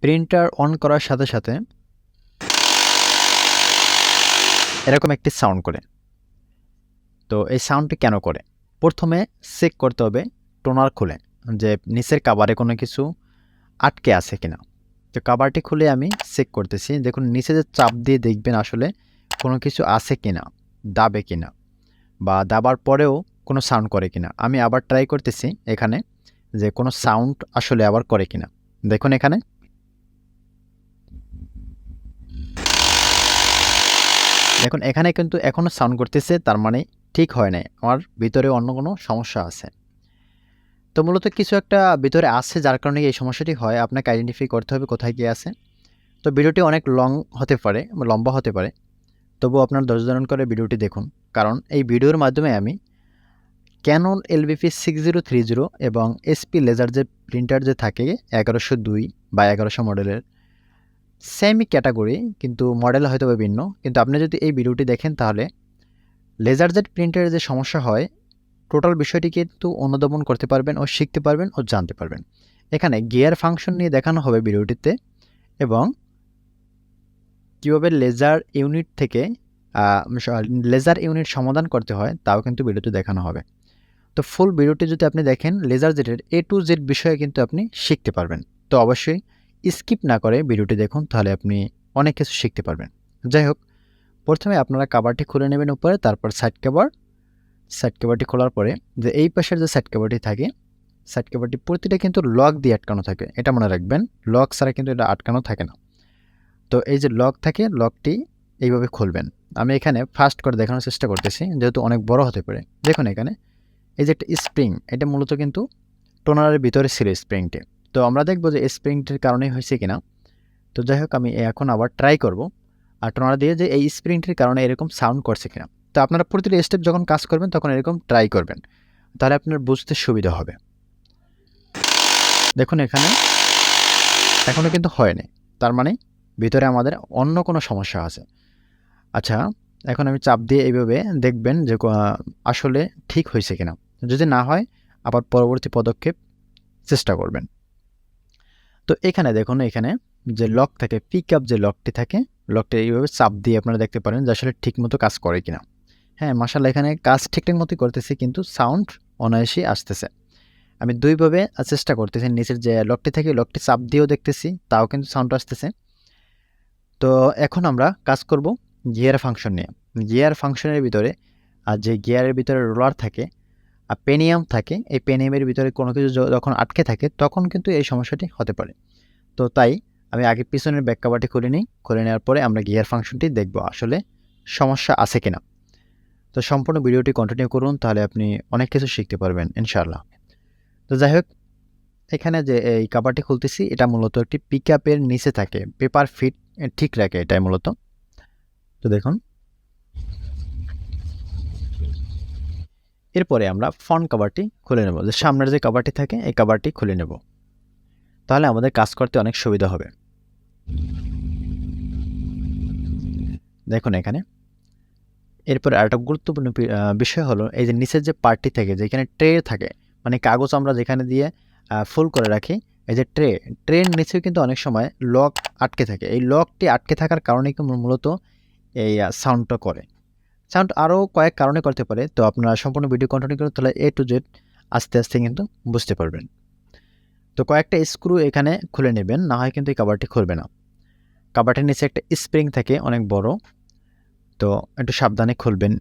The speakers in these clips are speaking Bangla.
প্রিন্টার অন করার সাথে সাথে এরকম একটি সাউন্ড করে। তো এই সাউন্ডটি কেন করে? প্রথমে চেক করতে হবে টোনার খুলে যে নিচের কাভারে কোনো কিছু আটকে আছে কিনা। তো কাভারটি খুলে আমি চেক করতেছি। দেখুন নিচে যে চাপ দিয়ে দেখবেন আসলে কোনো কিছু আছে কিনা, দাবে কিনা, বা দাবার পরেও কোনো সাউন্ড করে কিনা। আমি আবার ট্রাই করতেছি এখানে যে কোনো সাউন্ড আসলে আবার করে কিনা। দেখুন এখানে দেখুন এখানে কিন্তু এখনও সাউন্ড করতেছে, তার মানে ঠিক হয় নাই, আমার ভিতরে অন্য কোনো সমস্যা আছে। তো মূলত কিছু একটা ভিতরে আছে যার কারণে এই সমস্যাটি হয়। আপনাকে আইডেন্টিফাই করতে হবে কোথায় কি আছে। তো ভিডিওটি অনেক হতে পারে, লম্বা হতে পারে, তবুও আপনার ধৈর্য ধারণ করে ভিডিওটি দেখুন, কারণ এই ভিডিওর মাধ্যমে আমি ক্যানন এলবিপি 6030 এবং এসপি লেজার যে প্রিন্টার যে থাকে 1102 বা 1100 মডেলের সেমই ক্যাটাগরি, কিন্তু মডেল হয়তো ভিন্ন। কিন্তু আপনি যদি এই ভিডিওটি দেখেন তাহলে লেজার জেট প্রিন্টারের যে সমস্যা হয় টোটাল বিষয়টি কিন্তু অনুধাবন করতে পারবেন ও শিখতে পারবেন ও জানতে পারবেন। এখানে গিয়ার ফাংশন নিয়ে দেখানো হবে ভিডিওটিতে, এবং কীভাবে লেজার ইউনিট থেকে লেজার ইউনিট সমাধান করতে হয় তাও কিন্তু ভিডিওতে দেখানো হবে। তো ফুল ভিডিওটি যদি আপনি দেখেন লেজার জেটের A to Z বিষয়ে কিন্তু আপনি শিখতে পারবেন। তো অবশ্যই স্কিপ না করে ভিডিওটি দেখুন, তাহলে আপনি অনেক কিছু শিখতে পারবেন। যাই হোক, প্রথমে আপনারা কাভারটি খুলে নেবেন উপরে, তারপর সাইড কভারটি খোলার পরে যে এই পাশের যে সাইড কভারটি থাকে, সাইড কভারটি প্রতিটা কিন্তু লক দিয়ে আটকানো থাকে, এটা মনে রাখবেন। লক ছাড়া কিন্তু এটা আটকানো থাকে না। তো এই যে লক থাকে, লকটি এইভাবে খুলবেন। আমি এখানে ফাস্ট করে দেখানোর চেষ্টা করতেছি, যেহেতু অনেক বড় হতে পারে। দেখুন এখানে এই যে একটা স্প্রিং, এটা মূলত কিন্তু টোনারের ভিতরে ছিল স্প্রিংটি। তো আমরা দেখব যে স্প্রিংটির কারণেই হয়েছে কিনা। তো যাই হোক, আমি এখন আবার ট্রাই করব আর টোনার দিয়ে যে এই স্প্রিংটির কারণে এরকম সাউন্ড করছে কিনা। তো আপনারা প্রতিটি স্টেপ যখন কাজ করবেন তখন এরকম ট্রাই করবেন, তাহলে আপনার বুঝতে সুবিধা হবে। দেখুন এখানে এখনও কিন্তু হয়নি, তার মানে ভিতরে আমাদের অন্য কোনো সমস্যা আছে। আচ্ছা, এখন আমি চাপ দিয়ে এইভাবে দেখবেন যে আসলে ঠিক হয়েছে কিনা। যদি না হয় আবার পরবর্তী পদক্ষেপ চেষ্টা করবেন। তো এখানে দেখুন, এখানে যে লক থাকে, পিক আপ যে লকটি থাকে, লকটি এইভাবে চাপ দিয়ে আপনারা দেখতে পারেন যে আসলে ঠিকমতো কাজ করে কিনা। হ্যাঁ, মাশাআল্লাহ এখানে কাজ ঠিকঠাক মতোই করতেছে, কিন্তু সাউন্ড অনায়াসেই আসতেছে। আমি দুইভাবে চেষ্টা করতেছি, নিচের যে লকটি থাকে লকটি চাপ দিয়েও দেখতেছি, তাও কিন্তু সাউন্ড আসতেছে। তো এখন আমরা কাজ করব গিয়ার ফাংশন নিয়ে। গিয়ার ফাংশনের ভিতরে যে গিয়ারের ভিতরে রোলার থাকে আর পেনিয়াম থাকে, এই পেনিয়ামের ভিতরে কোনো কিছু যখন আটকে থাকে তখন কিন্তু এই সমস্যাটি হতে পারে। তো তাই আমি আগে পিছনের ব্যাক কভারটি খুলে নিই। খুলে নেওয়ার পরে আমরা গিয়ার ফাংশনটি দেখব আসলে সমস্যা আছে কিনা। তো সম্পূর্ণ ভিডিওটি কন্টিনিউ করুন, তাহলে আপনি অনেক কিছু শিখতে পারবেন ইনশাআল্লাহ। তো যাই হোক, এখানে যে এই কভারটি খুলতেছি, এটা মূলত একটি পিকআপের নিচে থাকে, পেপার ফিট ঠিক রাখে এটাই মূলত। তো দেখুন, এরপরে আমরা ফ্রন্ট কভারটি খুলে নেব, যে সামনের যে কভারটি থাকে এই কভারটি খুলে নেব, তাহলে আমাদের কাজ করতে অনেক সুবিধা হবে। দেখুন এখানে এরপরে আরেকটা গুরুত্বপূর্ণ বিষয় হলো এই যে নিচের যে পার্টটি থাকে, যেখানে ট্রে থাকে, মানে কাগজ আমরা যেখানে দিয়ে ফুল করে রাখি, এই যে ট্রের নিচেও কিন্তু অনেক সময় লক আটকে থাকে। এই লকটি আটকে থাকার কারণে কিন্তু মূলত এই সাউন্ডটা করে। সাউন্ড আরও কয়েক কারণে করতে পারে। তো আপনারা সম্পূর্ণ ভিডিও কন্টিনিউ করুন, তাহলে A to Z আস্তে আস্তে কিন্তু বুঝতে পারবেন। তো কয়েকটা স্ক্রু এখানে খুলে নেবেন, না হয় কিন্তু এই কভারটি খুলবে না। কভারটির নিচে একটা স্প্রিং থাকে অনেক বড়, তো একটু সাবধানে খুলবেন।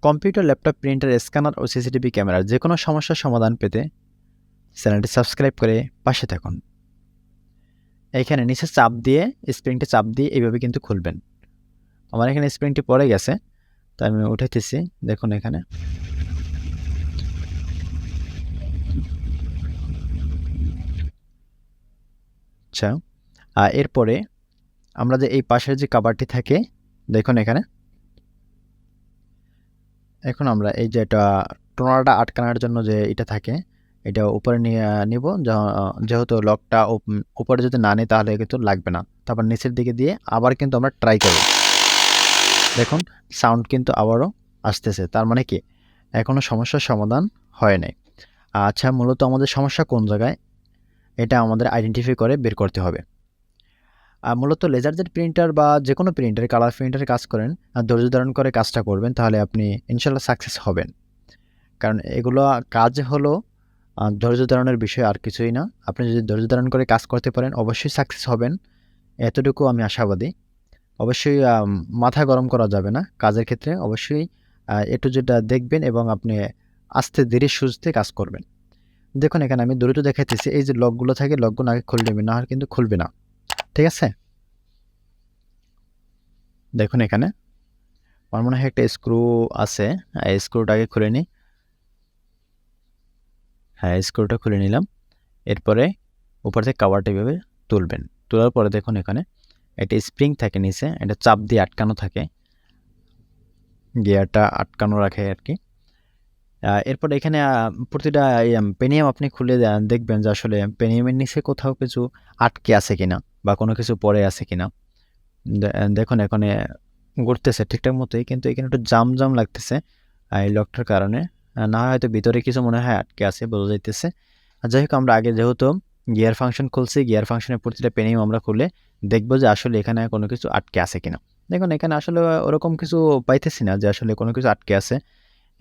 কম্পিউটার, ল্যাপটপ, প্রিন্টার, স্ক্যানার ও সিসিটিভি ক্যামেরার যে কোনো সমস্যার সমাধান পেতে চ্যানেলটি সাবস্ক্রাইব করে পাশে থাকুন। এইখানে নিচে চাপ দিয়ে, স্প্রিংটি চাপ দিয়ে এইভাবে কিন্তু খুলবেন। আমার এখানে স্প্রিংটি পড়ে গেছে, তাই আমি উঠাইতেছি। দেখুন এখানে আচ্ছা, এরপরে আমরা যে এই পাশের যে কভারটি থাকে, দেখুন এখানে এখন আমরা এই যে এটা টোনারটা আটকানোর জন্য যে এটা থাকে, এটা উপরে নিয়ে নিব। যেহেতু লকটা উপরে যদি না নিই তাহলে কিন্তু লাগবে না। তারপর নিচের দিকে দিয়ে আবার কিন্তু আমরা ট্রাই করব। দেখুন সাউন্ড কিন্তু আবারও আসতেছে, তার মানে কি এখনও সমস্যার সমাধান হয় নাই। আচ্ছা, মূলত আমাদের সমস্যা কোন জায়গায়? এটা আমাদের আইডেন্টিফাই করে বের করতে হবে। মূলত লেজারজেট প্রিন্টার বা যেকোনো প্রিন্টার, কালার প্রিন্টারে কাজ করেন আর ধৈর্য ধারণ করে কাজটা করবেন, তাহলে আপনি ইনশাল্লাহ সাকসেস হবেন। কারণ এগুলো কাজ হলো ধৈর্য ধারণের বিষয়, আর কিছুই না। আপনি যদি ধৈর্য ধারণ করে কাজ করতে পারেন অবশ্যই সাকসেস হবেন, এতটুকু আমি আশাবাদী। অবশ্যই মাথা গরম করা যাবে না কাজের ক্ষেত্রে। অবশ্যই একটু যেটা দেখবেন এবং আপনি আস্তে ধীরে সুস্থে কাজ করবেন। দেখুন এখানে আমি দ্রুত দেখাইতেছি, এই যে লকগুলো থাকে লকগুলো আগে খুলে নেবেন, না হলে কিন্তু খুলবে না। ঠিক আছে, দেখুন এখানে আমার মনে হয় একটা স্ক্রু আছে, এই স্ক্রুটাকে খুলে নিই। হ্যাঁ, স্ক্রুটা খুলে নিলাম। এরপরে উপর থেকে কাভারটা এভাবে তুলবেন। তোলার পরে দেখুন এখানে একটা স্প্রিং থাকে নিচে, এটা চাপ দিয়ে আটকানো থাকে, গিয়ারটা আটকানো রাখে আর কি। এরপরে এখানে প্রতিটা পেনিয়াম আপনি খুলে দেখবেন যে আসলে পেনিয়ামের নিচে কোথাও কিছু আটকে আছে কিনা বা কোনো কিছু পড়ে আছে কিনা। দেখুন এখানে ঘুরতেছে ঠিকঠাক মতোই, কিন্তু এখানে একটু জাম জাম লাগতেছে এই লকটার কারণে। না হয়তো ভিতরে কিছু মনে হয় আটকে আছে, বোঝা যাইতেছে। যাই হোক, আমরা আগে যেহেতু গিয়ার ফাংশন খুলছি, গিয়ার ফাংশনের প্রতিটা পেনিয়াম আমরা খুলে দেখবো যে আসলে এখানে কোনো কিছু আটকে আছে কিনা। দেখুন এখানে আসলে ওরকম কিছু পাইতেছি না যে আসলে কোনো কিছু আটকে আছে,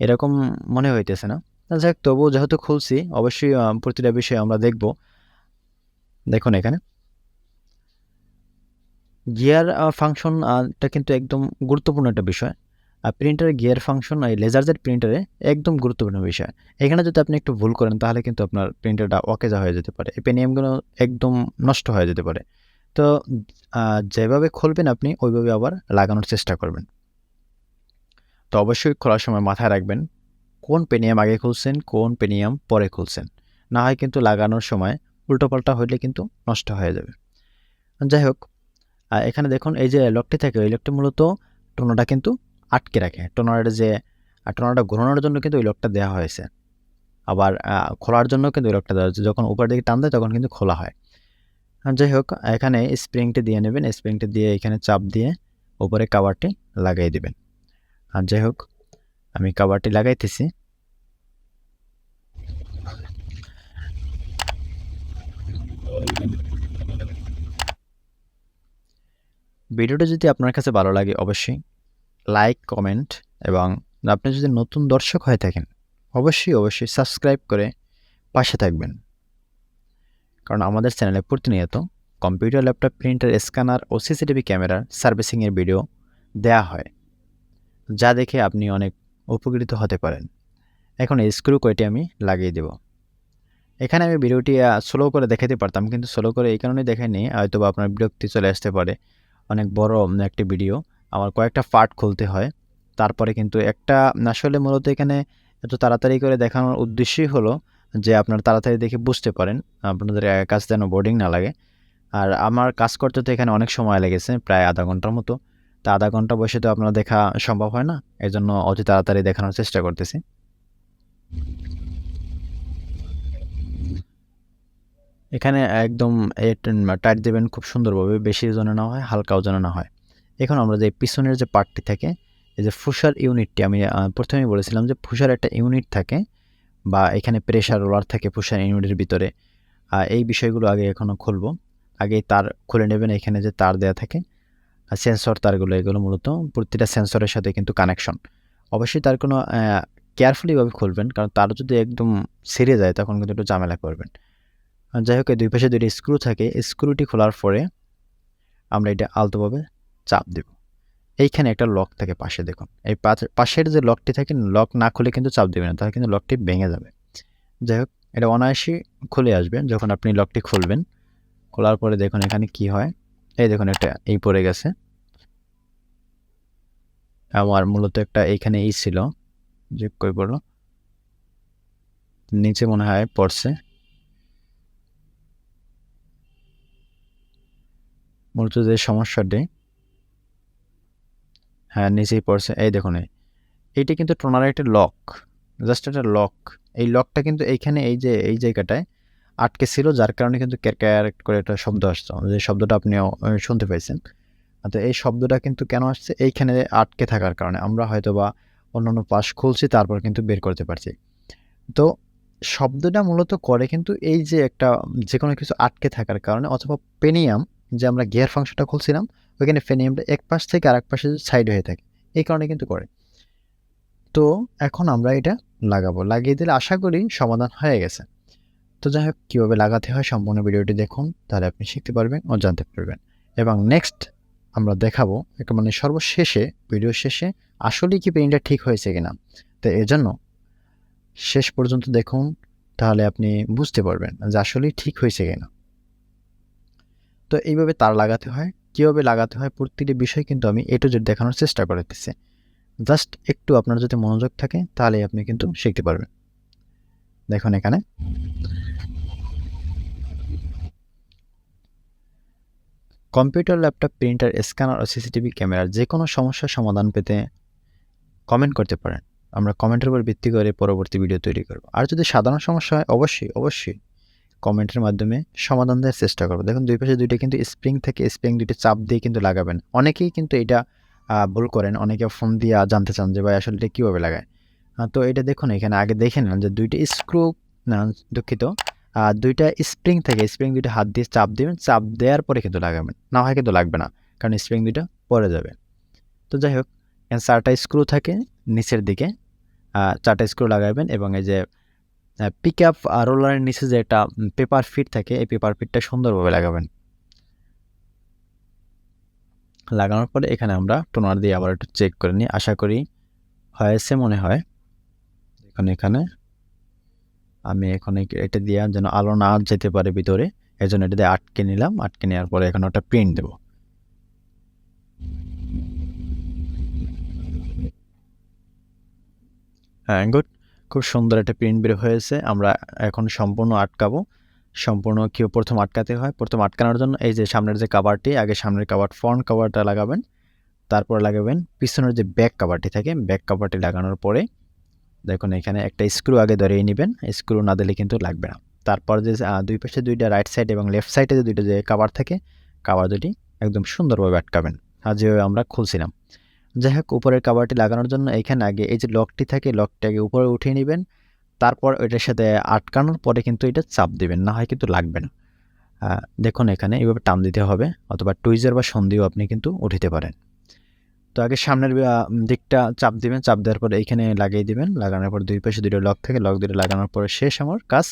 এরকম মনে হইতেছে না। যাই হোক, তবুও যেহেতু খুলছি অবশ্যই প্রতিটা বিষয় আমরা দেখব। দেখুন এখানে গিয়ার ফাংশনটা কিন্তু একদম গুরুত্বপূর্ণ একটা বিষয়। প্রিন্টারের গিয়ার ফাংশন এই লেজারজেট প্রিন্টারে একদম গুরুত্বপূর্ণ বিষয়। এখানে যদি আপনি একটু ভুল করেন তাহলে কিন্তু আপনার প্রিন্টারটা অকেজা হয়ে যেতে পারে, এই পেনিয়ামগুলো একদম নষ্ট হয়ে যেতে পারে। তো যেভাবে খুলবেন আপনি ওইভাবে আবার লাগানোর চেষ্টা করবেন। তো অবশ্যই খোলার সময় মাথায় রাখবেন কোন পেনিয়াম আগে খুলছেন, কোন পেনিয়াম পরে খুলছেন। না হয় কিন্তু লাগানোর সময় উল্টোপাল্টা হইলে কিন্তু নষ্ট হয়ে যাবে। যাই হোক, এখানে দেখুন এই যে লকটি থাকে, ওই লকটি মূলত টোনাটা কিন্তু আটকে রাখে। টোনাটা ঘোরানোর জন্য কিন্তু ওই লকটা দেওয়া হয়েছে। আবার খোলার জন্য কিন্তু ওই লকটা দেওয়া হয়েছে, যখন উপর দিকে টান দেয় তখন কিন্তু খোলা হয়। যাই হোক, এখানে স্প্রিংটি দিয়ে নেবেন, স্প্রিংটি দিয়ে এখানে চাপ দিয়ে উপরে কাভারটি লাগাই দিবেন। আর যাই হোক, আমি কাভারটি লাগাইতেছি। ভিডিওটা যদি আপনার কাছে ভালো লাগে অবশ্যই লাইক, কমেন্ট, এবং আপনি যদি নতুন দর্শক হয়ে থাকেন অবশ্যই সাবস্ক্রাইব করে পাশে থাকবেন। কারণ আমাদের চ্যানেলে প্রতিনিয়ত কম্পিউটার, ল্যাপটপ, প্রিন্টার, স্ক্যানার ও সিসিটিভি ক্যামেরার সার্ভিসিংয়ের ভিডিও দেয়া হয়, যা দেখে আপনি অনেক উপকৃত হতে পারেন। এখন এই স্ক্রু কয়টি আমি লাগিয়ে দেব। এখানে আমি ভিডিওটি স্লো করে দেখাতে পারতাম, কিন্তু স্লো করে এই কারণে দেখাইনি, হয়তো বা আপনার বিরক্তি চলে আসতে পারে। অনেক বড় একটি ভিডিও, আমার কয়েকটা পার্ট খুলতে হয়। তারপরে কিন্তু একটা আসলে মূলত এখানে এত তাড়াতাড়ি করে দেখানোর উদ্দেশ্যই হলো যে আপনারা তাড়াতাড়ি দেখে বুঝতে পারেন, আপনাদের কাজ যেন বোরিং না লাগে। আর আমার কাজ করতে তো এখানে অনেক সময় লেগেছে, প্রায় আধা ঘন্টার মতো। তা আধা ঘন্টা বসে তো আপনারা দেখা সম্ভব হয় না, এজন্য অতি তাড়াতাড়ি দেখানোর চেষ্টা করতেছি। এখানে একদম টাইট দেবেন খুব সুন্দরভাবে, বেশি যেন না হয়, হালকাও যেন না হয়। এখন আমরা যে পিছনের যে পার্টটি থাকে, এই যে ফুসার ইউনিটটি, আমি প্রথমেই বলেছিলাম যে ফুসার একটা ইউনিট থাকে বা এখানে প্রেসার রোলার থাকে ফুসার ইউনিটের ভিতরে। এই বিষয়গুলো আগে এখনও খুলব। আগে তার খুলে নেবেন, এখানে যে তার দেওয়া থাকে সেন্সর তারগুলো, এগুলো মূলত প্রতিটা সেন্সরের সাথে কিন্তু কানেকশন। অবশ্যই তার কোনো কেয়ারফুলিভাবে খুলবেন, কারণ তার যদি একদম ছিঁড়ে যায় তখন কিন্তু একটু ঝামেলা করবেন। যাই হোক, এই দুই পাশে দুইটা স্ক্রু থাকে, স্ক্রুটি খোলার পরে আমরা এটা আলতোভাবে চাপ দেব। এইখানে একটা লক থাকে পাশে, দেখুন এই পাশের যে লকটি থাকে, লক না খুলে কিন্তু চাপ দেবেন না, তাহলে কিন্তু লকটি ভেঙে যাবে। যাই হোক, এটা অনায়াসই খুলে আসবে যখন আপনি লকটি খুলবেন। খোলার পরে দেখুন এখানে কি হয়, এই দেখুন একটা এই পড়ে গেছে। আমার মূলত একটা এইখানে এই ছিল, যে কই পড়লো, নিচে মনে হয় পড়ছে। মূলত যে সমস্যাটি, হ্যাঁ নিচেই পড়ছে, এই দেখুন এইটি কিন্তু টোনারের একটা লক, জাস্ট একটা লক। এই লকটা কিন্তু এইখানে এই যে এই জায়গাটায় আটকে ছিল, যার কারণে কিন্তু ক্যার করে একটা শব্দ আসছে, যে শব্দটা আপনিও শুনতে পাইছেন। তো এই শব্দটা কিন্তু কেন আসছে, এইখানে আটকে থাকার কারণে। আমরা হয়তো বা অন্যান্য পাশ খুলছি তারপর কিন্তু বের করতে পারছি। তো শব্দটা মূলত করে কিন্তু এই যে একটা যেকোনো কিছু আটকে থাকার কারণে, অথবা পেনিয়াম, যে আমরা গিয়ার ফাংশনটা খুলছিলাম ওইখানে পেনিয়ামটা এক পাশ থেকে আরেক পাশে সাইড হয়ে থাকে, এই কারণে কিন্তু করে। তো এখন আমরা এটা লাগাবো, লাগিয়ে দিলে আশা করি সমাধান হয়ে গেছে। তো যাই হোক, কীভাবে লাগাতে হয় সম্পূর্ণ ভিডিওটি দেখুন, তাহলে আপনি শিখতে পারবেন ও জানতে পারবেন। এবং নেক্সট আমরা দেখাবো মানে সর্বশেষে, ভিডিও শেষে আসলেই কি প্রিন্টটা ঠিক হয়েছে কিনা। তো এজন্য শেষ পর্যন্ত দেখুন, তাহলে আপনি বুঝতে পারবেন যে আসলেই ঠিক হয়েছে কিনা। তো এইভাবে তার লাগাতে হয়, কীভাবে লাগাতে হয় প্রতিটি বিষয় কিন্তু আমি A to Z দেখানোর চেষ্টা করতেছি। জাস্ট একটু আপনার যদি মনোযোগ থাকে তাহলে আপনি কিন্তু শিখতে পারবেন। দেখুন এখানে কম্পিউটার, ল্যাপটপ, প্রিন্টার, স্ক্যানার ও সিসিটিভি ক্যামেরার যে কোনো সমস্যার সমাধান পেতে কমেন্ট করতে পারেন। আমরা কমেন্টের উপর ভিত্তি করে পরবর্তী ভিডিও তৈরি করব। আর যদি সাধারণ সমস্যা হয় অবশ্যই কমেন্টের মাধ্যমে সমাধান দেওয়ার চেষ্টা করব। দেখুন দুই পাশে দুইটা কিন্তু স্প্রিং থেকে, স্প্রিং দুইটা চাপ দিয়ে কিন্তু লাগাবেন। অনেকেই কিন্তু এটা ভুল করেন, অনেকে ফোন দিয়ে জানতে চান যে ভাই আসলে এটা কীভাবে লাগায়। তো এটা দেখুন এখানে আগে দেখে নেন যে দুইটা স্ক্রু, না দুঃখিত, দুইটা স্প্রিং থেকে, স্প্রিং দুইটা হাত দিয়ে চাপ দিবেন, চাপ দেওয়ার পরে কিন্তু লাগাবেন, না হয় কিন্তু লাগবে না, কারণ স্প্রিং দুইটা পড়ে যাবে। তো যাই হোক, এখানে 4টা স্ক্রু থাকে নিচের দিকে, 4টা স্ক্রু লাগাবেন এবং এই যে পিক আপ রোলারের নিচে যে একটা পেপার ফিট থাকে, এই পেপার ফিটটা সুন্দরভাবে লাগাবেন। লাগানোর পরে এখানে আমরা টোনার দিয়ে আবার একটু চেক করে নিই, আশা করি হয়েছে মনে হয়। দেখুন এখানে আমি এখন এটা দিয়ে যেন আলো না যেতে পারে ভিতরে, এই জন্য এটা দিয়ে আটকে নিলাম। আটকে নেওয়ার পরে এখন ওটা প্রিন্ট দেব। হ্যাঁ, গুড, খুব সুন্দর একটা প্রিন্ট বের হয়েছে। আমরা এখন সম্পূর্ণ আটকাবো। সম্পূর্ণ কেউ প্রথম আটকাতে হয়, প্রথম আটকানোর জন্য এই যে সামনের যে কাভারটি, আগে সামনের কাভার ফ্রন্ট কাভারটা লাগাবেন, তারপর লাগাবেন পিছনের যে ব্যাক কাভারটি থাকে, ব্যাক কাভারটি লাগানোর পরে দেখুন এখানে একটা স্ক্রু আগে ধরিয়ে নেবেন, স্ক্রু না দিলে কিন্তু লাগবে না। তারপর যে দুই পাশে দুইটা রাইট সাইড এবং লেফট সাইডে যে দুইটা যে কাভার থাকে, কাভার দুটি একদম সুন্দরভাবে আটকাবেন, আর যেভাবে আমরা খুলছিলাম। যাই হোক, উপরের কাভারটি লাগানোর জন্য এখানে আগে এই যে লকটি থাকে, লকটাকে উপরে উঠিয়ে নেবেন, তারপর এটার সাথে আটকানোর পরে কিন্তু এটা চাপ দিবেন, না হয় কিন্তু লাগবে না। দেখুন এখানে এইভাবে টান দিতে হবে, অথবা টুইজার বা সন্ধিও আপনি কিন্তু উঠাতে পারেন। তো আগে সামনের দিকটা চাপ দিবেন, চাপ দেওয়ার পরে এইখানে লাগিয়ে দিবেন, লাগানোর পর দুই পাশে দুটো লক থাকে, লক দুটো লাগানোর পরে শেষ আমার কাজ।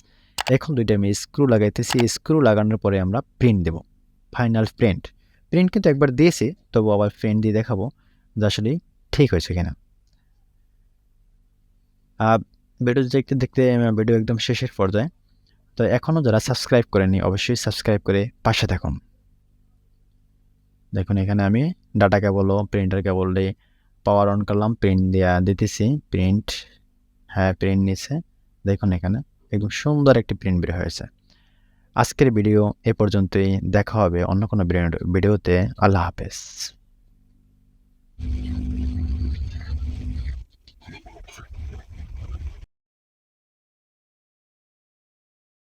এখন দুইটা আমি স্ক্রু লাগাইতেছি, স্ক্রু লাগানোর পরে আমরা প্রিন্ট দেব, ফাইনাল প্রিন্ট। প্রিন্ট কিন্তু একবার দিয়েছি, তবু আবার প্রিন্ট দিয়ে দেখাবো যে আসলে ঠিক হয়েছে কিনা। ভিডিও দেখতে দেখতে ভিডিও একদম শেষের পর্যায়ে। তো এখনও যারা সাবস্ক্রাইব করেনি অবশ্যই সাবস্ক্রাইব করে পাশে থাকুন। দেখুন এখানে আমি ডাটা কেবল ও প্রিন্টার কেবল দিয়ে পাওয়ার অন করলাম, প্রিন্ট দিতেছি, প্রিন্ট, হ্যাঁ প্রিন্ট নিচ্ছে। দেখুন এখানে একদম সুন্দর একটি প্রিন্ট বের হয়েছে। আজকের ভিডিও এ পর্যন্তই, দেখা হবে অন্য কোনো ভিডিওতে। আল্লাহ হাফেজ।